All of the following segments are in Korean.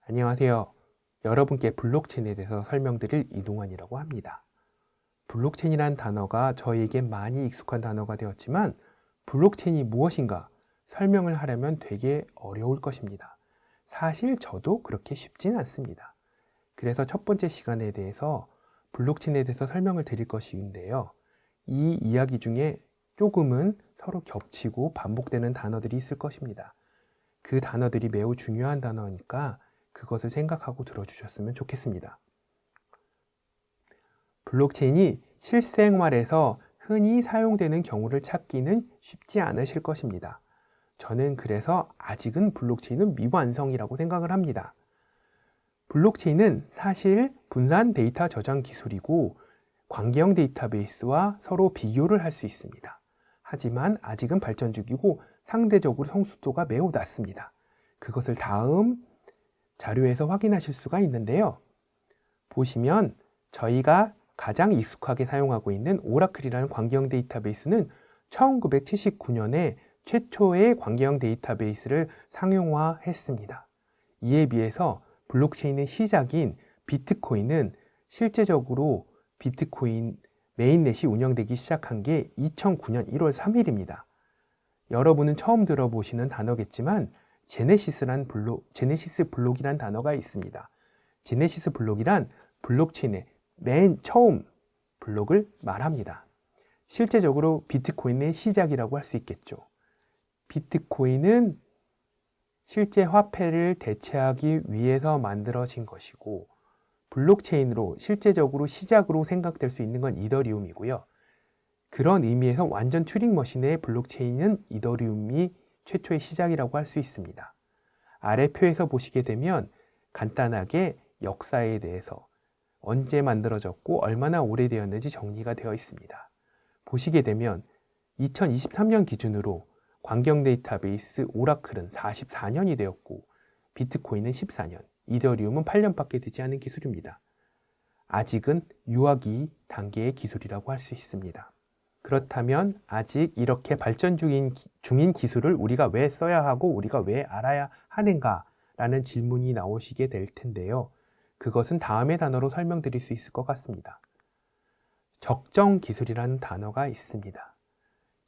안녕하세요. 여러분께 블록체인에 대해서 설명드릴 이동환이라고 합니다. 블록체인이란 단어가 저희에게 많이 익숙한 단어가 되었지만 블록체인이 무엇인가 설명을 하려면 되게 어려울 것입니다. 사실 저도 그렇게 쉽진 않습니다. 그래서 첫 번째 시간에 대해서 블록체인에 대해서 설명을 드릴 것인데요. 이 이야기 중에 조금은 서로 겹치고 반복되는 단어들이 있을 것입니다. 그 단어들이 매우 중요한 단어니까 그것을 생각하고 들어주셨으면 좋겠습니다. 블록체인이 실생활에서 흔히 사용되는 경우를 찾기는 쉽지 않으실 것입니다. 저는 그래서 아직은 블록체인은 미완성이라고 생각을 합니다. 블록체인은 사실 분산 데이터 저장 기술이고 관계형 데이터베이스와 서로 비교를 할 수 있습니다. 하지만 아직은 발전 중이고 상대적으로 성숙도가 매우 낮습니다. 그것을 다음 자료에서 확인하실 수가 있는데요. 보시면 저희가 가장 익숙하게 사용하고 있는 오라클이라는 관계형 데이터베이스는 1979년에 최초의 관계형 데이터베이스를 상용화했습니다. 이에 비해서 블록체인의 시작인 비트코인은 실제적으로 비트코인 메인넷이 운영되기 시작한 게 2009년 1월 3일입니다. 여러분은 처음 들어보시는 단어겠지만 제네시스 블록이란 단어가 있습니다. 제네시스 블록이란 블록체인의 맨 처음 블록을 말합니다. 실제적으로 비트코인의 시작이라고 할 수 있겠죠. 비트코인은 실제 화폐를 대체하기 위해서 만들어진 것이고 블록체인으로 실제적으로 시작으로 생각될 수 있는 건 이더리움이고요. 그런 의미에서 완전 튜링 머신의 블록체인은 이더리움이 최초의 시작이라고 할 수 있습니다. 아래 표에서 보시게 되면 간단하게 역사에 대해서 언제 만들어졌고 얼마나 오래되었는지 정리가 되어 있습니다. 보시게 되면 2023년 기준으로 관계형 데이터베이스 오라클은 44년이 되었고 비트코인은 14년, 이더리움은 8년밖에 되지 않은 기술입니다. 아직은 유아기 단계의 기술이라고 할 수 있습니다. 그렇다면 아직 이렇게 발전 중인 기술을 우리가 왜 써야 하고 우리가 왜 알아야 하는가 라는 질문이 나오시게 될 텐데요. 그것은 다음의 단어로 설명드릴 수 있을 것 같습니다. 적정 기술이라는 단어가 있습니다.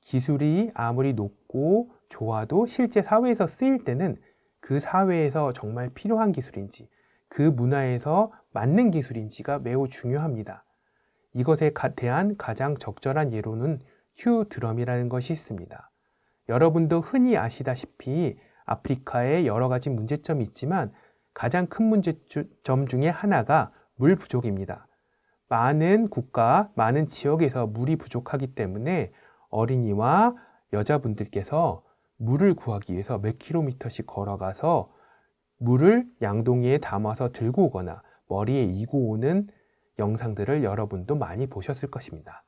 기술이 아무리 높고 좋아도 실제 사회에서 쓰일 때는 그 사회에서 정말 필요한 기술인지 그 문화에서 맞는 기술인지가 매우 중요합니다. 이것에 대한 가장 적절한 예로는 휴 드럼이라는 것이 있습니다. 여러분도 흔히 아시다시피 아프리카에 여러 가지 문제점이 있지만 가장 큰 문제점 중에 하나가 물 부족입니다. 많은 국가, 많은 지역에서 물이 부족하기 때문에 어린이와 여자분들께서 물을 구하기 위해서 몇 킬로미터씩 걸어가서 물을 양동이에 담아서 들고 오거나 머리에 이고 오는 영상들을 여러분도 많이 보셨을 것입니다.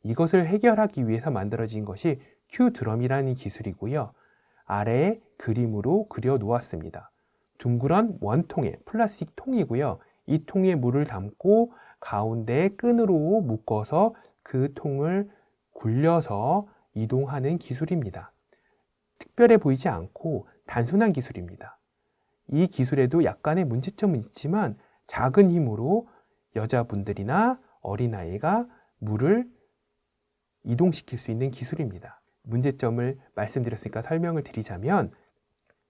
이것을 해결하기 위해서 만들어진 것이 큐드럼이라는 기술이고요. 아래에 그림으로 그려 놓았습니다. 둥그런 원통의 플라스틱 통이고요. 이 통에 물을 담고 가운데에 끈으로 묶어서 그 통을 굴려서 이동하는 기술입니다. 특별해 보이지 않고 단순한 기술입니다. 이 기술에도 약간의 문제점은 있지만 작은 힘으로 여자분들이나 어린아이가 물을 이동시킬 수 있는 기술입니다. 문제점을 말씀드렸으니까 설명을 드리자면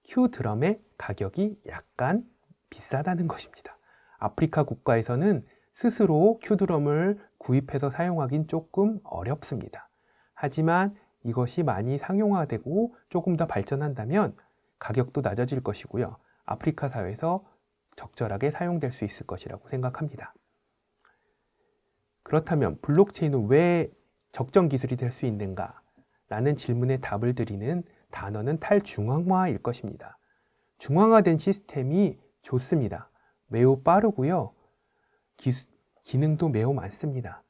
큐드럼의 가격이 약간 비싸다는 것입니다. 아프리카 국가에서는 스스로 큐드럼을 구입해서 사용하긴 조금 어렵습니다. 하지만 이것이 많이 상용화되고 조금 더 발전한다면 가격도 낮아질 것이고요. 아프리카 사회에서 적절하게 사용될 수 있을 것이라고 생각합니다. 그렇다면 블록체인은 왜 적정 기술이 될 수 있는가? 라는 질문에 답을 드리는 단어는 탈중앙화일 것입니다. 중앙화된 시스템이 좋습니다. 매우 빠르고요. 기능도 매우 많습니다.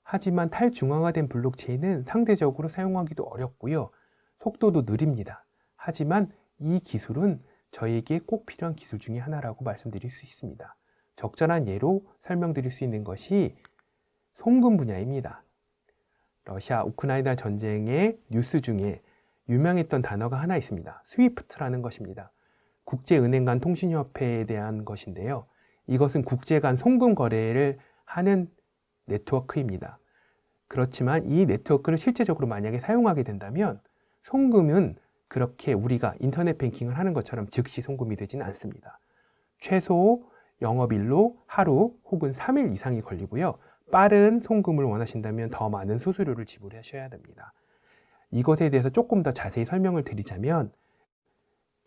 하지만 탈중앙화된 블록체인은 상대적으로 사용하기도 어렵고요. 속도도 느립니다. 하지만 이 기술은 저희에게 꼭 필요한 기술 중에 하나라고 말씀드릴 수 있습니다. 적절한 예로 설명드릴 수 있는 것이 송금 분야입니다. 러시아 우크라이나 전쟁의 뉴스 중에 유명했던 단어가 하나 있습니다. 스위프트라는 것입니다. 국제은행 간 통신협회에 대한 것인데요. 이것은 국제 간 송금 거래를 하는 네트워크입니다. 그렇지만 이 네트워크를 실제적으로 만약에 사용하게 된다면 송금은 그렇게 우리가 인터넷 뱅킹을 하는 것처럼 즉시 송금이 되지는 않습니다. 최소 영업일로 하루 혹은 3일 이상이 걸리고요. 빠른 송금을 원하신다면 더 많은 수수료를 지불하셔야 됩니다. 이것에 대해서 조금 더 자세히 설명을 드리자면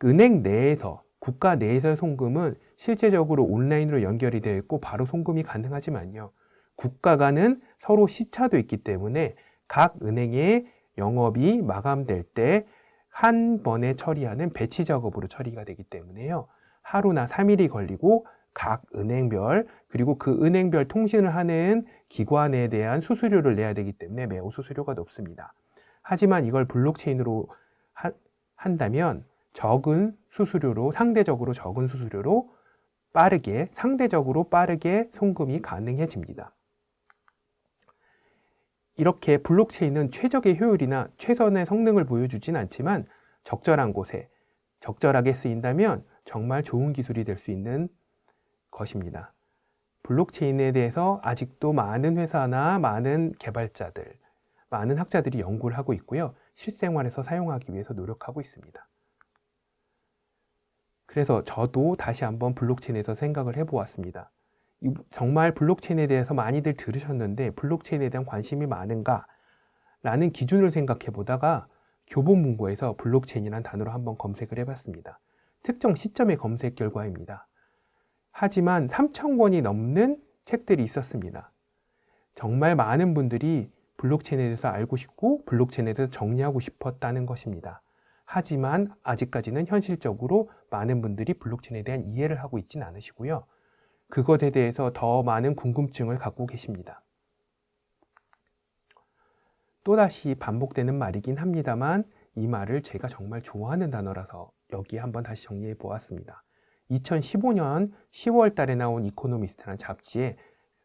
은행 내에서, 국가 내에서의 송금은 실제적으로 온라인으로 연결이 되어 있고 바로 송금이 가능하지만요. 국가 간은 서로 시차도 있기 때문에 각 은행의 영업이 마감될 때 한 번에 처리하는 배치 작업으로 처리가 되기 때문에요. 하루나 3일이 걸리고 각 은행별 그리고 그 은행별 통신을 하는 기관에 대한 수수료를 내야 되기 때문에 매우 수수료가 높습니다. 하지만 이걸 블록체인으로 한다면 적은 수수료로, 상대적으로 적은 수수료로 상대적으로 빠르게 송금이 가능해집니다. 이렇게 블록체인은 최적의 효율이나 최선의 성능을 보여주진 않지만 적절한 곳에 적절하게 쓰인다면 정말 좋은 기술이 될 수 있는 것입니다. 블록체인에 대해서 아직도 많은 회사나 많은 개발자들, 많은 학자들이 연구를 하고 있고요. 실생활에서 사용하기 위해서 노력하고 있습니다. 그래서 저도 다시 한번 블록체인에서 생각을 해보았습니다. 정말 블록체인에 대해서 많이들 들으셨는데 블록체인에 대한 관심이 많은가? 라는 기준을 생각해 보다가 교보문고에서 블록체인이라는 단어로 한번 검색을 해봤습니다. 특정 시점의 검색 결과입니다. 하지만 3,000권이 넘는 책들이 있었습니다. 정말 많은 분들이 블록체인에 대해서 알고 싶고 블록체인에 대해서 정리하고 싶었다는 것입니다. 하지만 아직까지는 현실적으로 많은 분들이 블록체인에 대한 이해를 하고 있지는 않으시고요. 그것에 대해서 더 많은 궁금증을 갖고 계십니다. 또다시 반복되는 말이긴 합니다만 이 말을 제가 정말 좋아하는 단어라서 여기에 한번 다시 정리해 보았습니다. 2015년 10월 달에 나온 이코노미스트라는 잡지의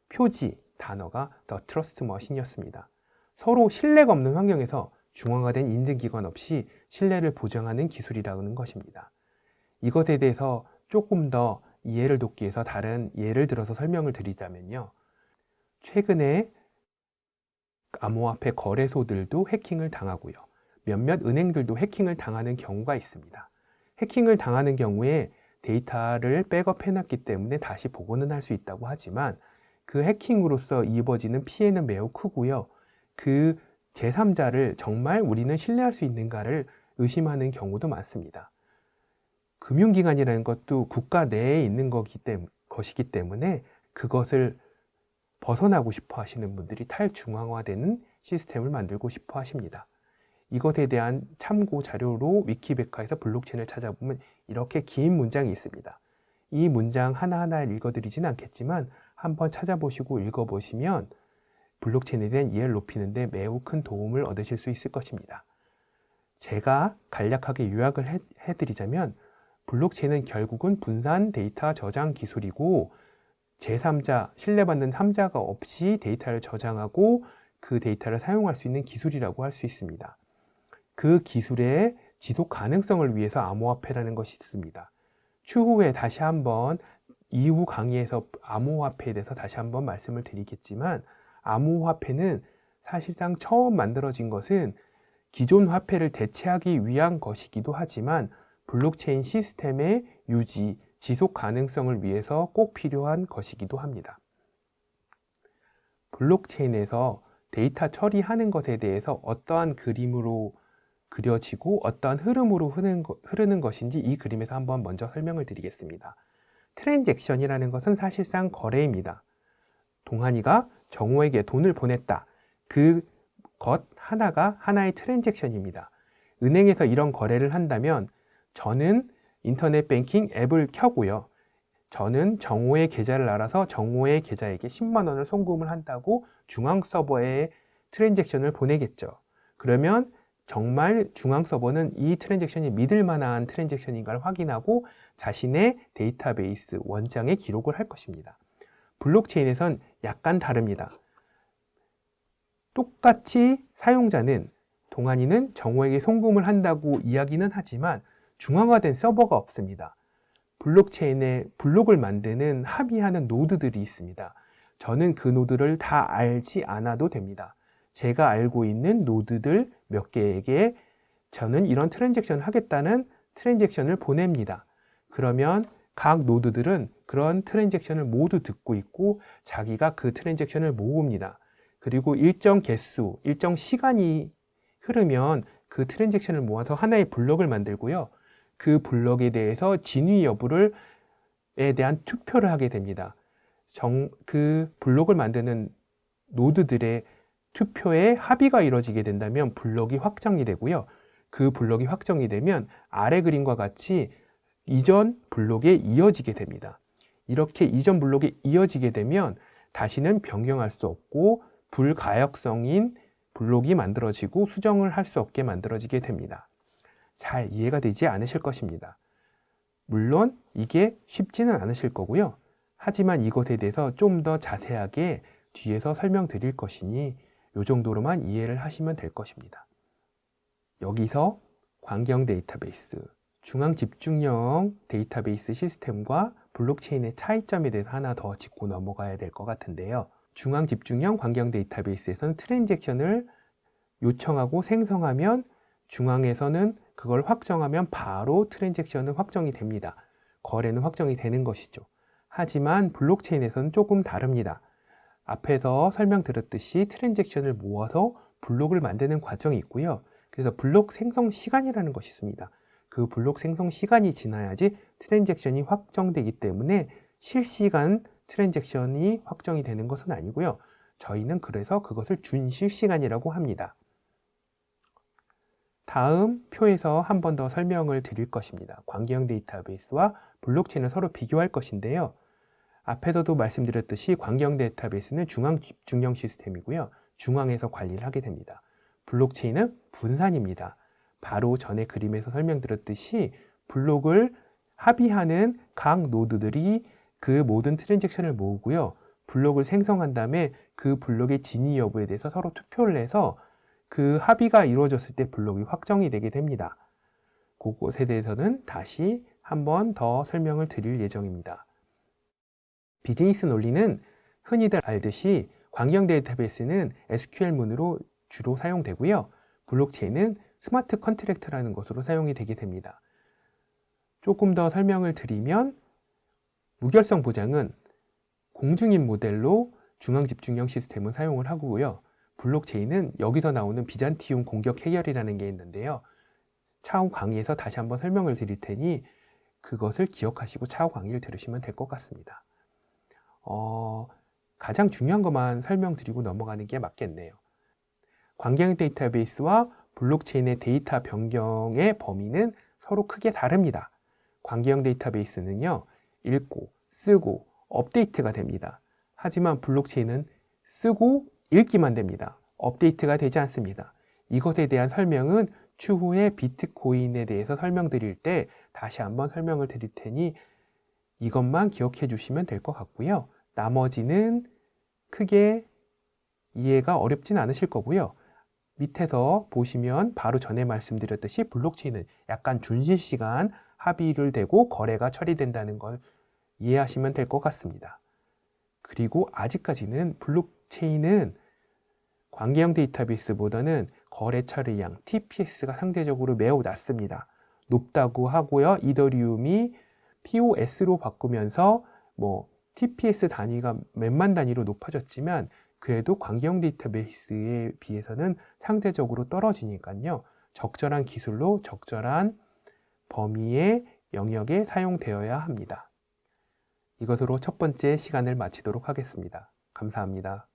표지 단어가 The Trust Machine이었습니다. 서로 신뢰가 없는 환경에서 중앙화된 인증기관 없이 신뢰를 보장하는 기술이라는 것입니다. 이것에 대해서 조금 더 이해를 돕기 위해서 다른 예를 들어서 설명을 드리자면요. 최근에 암호화폐 거래소들도 해킹을 당하고요. 몇몇 은행들도 해킹을 당하는 경우가 있습니다. 해킹을 당하는 경우에 데이터를 백업해놨기 때문에 다시 복원은 할 수 있다고 하지만 그 해킹으로서 입어지는 피해는 매우 크고요. 그 제3자를 정말 우리는 신뢰할 수 있는가를 의심하는 경우도 많습니다. 금융기관이라는 것도 국가 내에 있는 것이기 때문에 그것을 벗어나고 싶어 하시는 분들이 탈중앙화되는 시스템을 만들고 싶어 하십니다. 이것에 대한 참고 자료로 위키백과에서 블록체인을 찾아보면 이렇게 긴 문장이 있습니다. 이 문장 하나하나 읽어드리진 않겠지만 한번 찾아보시고 읽어보시면 블록체인에 대한 이해를 높이는 데 매우 큰 도움을 얻으실 수 있을 것입니다. 제가 간략하게 요약을 해드리자면 블록체인은 결국은 분산 데이터 저장 기술이고 제3자, 신뢰받는 3자가 없이 데이터를 저장하고 그 데이터를 사용할 수 있는 기술이라고 할 수 있습니다. 그 기술의 지속 가능성을 위해서 암호화폐라는 것이 있습니다. 추후에 다시 한번 이후 강의에서 암호화폐에 대해서 다시 한번 말씀을 드리겠지만 암호화폐는 사실상 처음 만들어진 것은 기존 화폐를 대체하기 위한 것이기도 하지만 블록체인 시스템의 유지, 지속 가능성을 위해서 꼭 필요한 것이기도 합니다. 블록체인에서 데이터 처리하는 것에 대해서 어떠한 그림으로 그려지고 어떠한 흐름으로 흐르는 것인지 이 그림에서 한번 먼저 설명을 드리겠습니다. 트랜잭션이라는 것은 사실상 거래입니다. 동한이가 정호에게 돈을 보냈다. 그것 하나가 하나의 트랜잭션입니다. 은행에서 이런 거래를 한다면 저는 인터넷 뱅킹 앱을 켜고요. 저는 정호의 계좌를 알아서 정호의 계좌에게 10만 원을 송금을 한다고 중앙 서버에 트랜잭션을 보내겠죠. 그러면 정말 중앙 서버는 이 트랜잭션이 믿을 만한 트랜잭션인가를 확인하고 자신의 데이터베이스 원장에 기록을 할 것입니다. 블록체인에선 약간 다릅니다. 똑같이 사용자는 동환이는 정호에게 송금을 한다고 이야기는 하지만 중앙화된 서버가 없습니다. 블록체인에 블록을 만드는 합의하는 노드들이 있습니다. 저는 그 노드를 다 알지 않아도 됩니다. 제가 알고 있는 노드들 몇 개에게 저는 이런 트랜잭션을 하겠다는 트랜잭션을 보냅니다. 그러면 각 노드들은 그런 트랜잭션을 모두 듣고 있고 자기가 그 트랜잭션을 모읍니다. 그리고 일정 개수, 일정 시간이 흐르면 그 트랜잭션을 모아서 하나의 블록을 만들고요. 그 블록에 대해서 진위 여부에 대한 투표를 하게 됩니다. 그 블록을 만드는 노드들의 투표에 합의가 이루어지게 된다면 블록이 확정이 되고요. 그 블록이 확정이 되면 아래 그림과 같이 이전 블록에 이어지게 됩니다. 이렇게 이전 블록에 이어지게 되면 다시는 변경할 수 없고 불가역성인 블록이 만들어지고 수정을 할 수 없게 만들어지게 됩니다. 잘 이해가 되지 않으실 것입니다. 물론 이게 쉽지는 않으실 거고요. 하지만 이것에 대해서 좀 더 자세하게 뒤에서 설명드릴 것이니 이 정도로만 이해를 하시면 될 것입니다. 여기서 광경 데이터베이스, 중앙 집중형 데이터베이스 시스템과 블록체인의 차이점에 대해서 하나 더 짚고 넘어가야 될 것 같은데요. 중앙 집중형 광경 데이터베이스에서는 트랜잭션을 요청하고 생성하면 중앙에서는 그걸 확정하면 바로 트랜잭션은 확정이 됩니다. 거래는 확정이 되는 것이죠. 하지만 블록체인에서는 조금 다릅니다. 앞에서 설명드렸듯이 트랜잭션을 모아서 블록을 만드는 과정이 있고요. 그래서 블록 생성 시간이라는 것이 있습니다. 그 블록 생성 시간이 지나야지 트랜잭션이 확정되기 때문에 실시간 트랜잭션이 확정이 되는 것은 아니고요. 저희는 그래서 그것을 준실시간이라고 합니다. 다음 표에서 한 번 더 설명을 드릴 것입니다. 광경 데이터베이스와 블록체인을 서로 비교할 것인데요. 앞에서도 말씀드렸듯이 광경 데이터베이스는 중앙 집중형 시스템이고요. 중앙에서 관리를 하게 됩니다. 블록체인은 분산입니다. 바로 전에 그림에서 설명드렸듯이 블록을 합의하는 각 노드들이 그 모든 트랜잭션을 모으고요. 블록을 생성한 다음에 그 블록의 진위 여부에 대해서 서로 투표를 해서 그 합의가 이루어졌을 때 블록이 확정이 되게 됩니다. 그것에 대해서는 다시 한 번 더 설명을 드릴 예정입니다. 비즈니스 논리는 흔히들 알듯이 광경 데이터베이스는 SQL문으로 주로 사용되고요. 블록체인은 스마트 컨트랙트라는 것으로 사용이 되게 됩니다. 조금 더 설명을 드리면 무결성 보장은 공중인 모델로 중앙 집중형 시스템을 사용을 하고요. 블록체인은 여기서 나오는 비잔티움 공격 해결이라는 게 있는데요. 차후 강의에서 다시 한번 설명을 드릴 테니 그것을 기억하시고 차후 강의를 들으시면 될 것 같습니다. 가장 중요한 것만 설명드리고 넘어가는 게 맞겠네요. 광경 데이터베이스와 블록체인의 데이터 변경의 범위는 서로 크게 다릅니다. 광경 데이터베이스는요, 읽고, 쓰고, 업데이트가 됩니다. 하지만 블록체인은 쓰고, 읽기만 됩니다. 업데이트가 되지 않습니다. 이것에 대한 설명은 추후에 비트코인에 대해서 설명드릴 때 다시 한번 설명을 드릴 테니 이것만 기억해 주시면 될 것 같고요. 나머지는 크게 이해가 어렵진 않으실 거고요. 밑에서 보시면 바로 전에 말씀드렸듯이 블록체인은 약간 준실시간 합의를 되고 거래가 처리된다는 걸 이해하시면 될 것 같습니다. 그리고 아직까지는 블록체인은 광경 데이터베이스보다는 거래 처리량 TPS가 상대적으로 매우 낮습니다. 높다고 하고요. 이더리움이 POS로 바꾸면서 TPS 단위가 몇만 단위로 높아졌지만 그래도 광경 데이터베이스에 비해서는 상대적으로 떨어지니까요. 적절한 기술로 적절한 범위의 영역에 사용되어야 합니다. 이것으로 첫 번째 시간을 마치도록 하겠습니다. 감사합니다.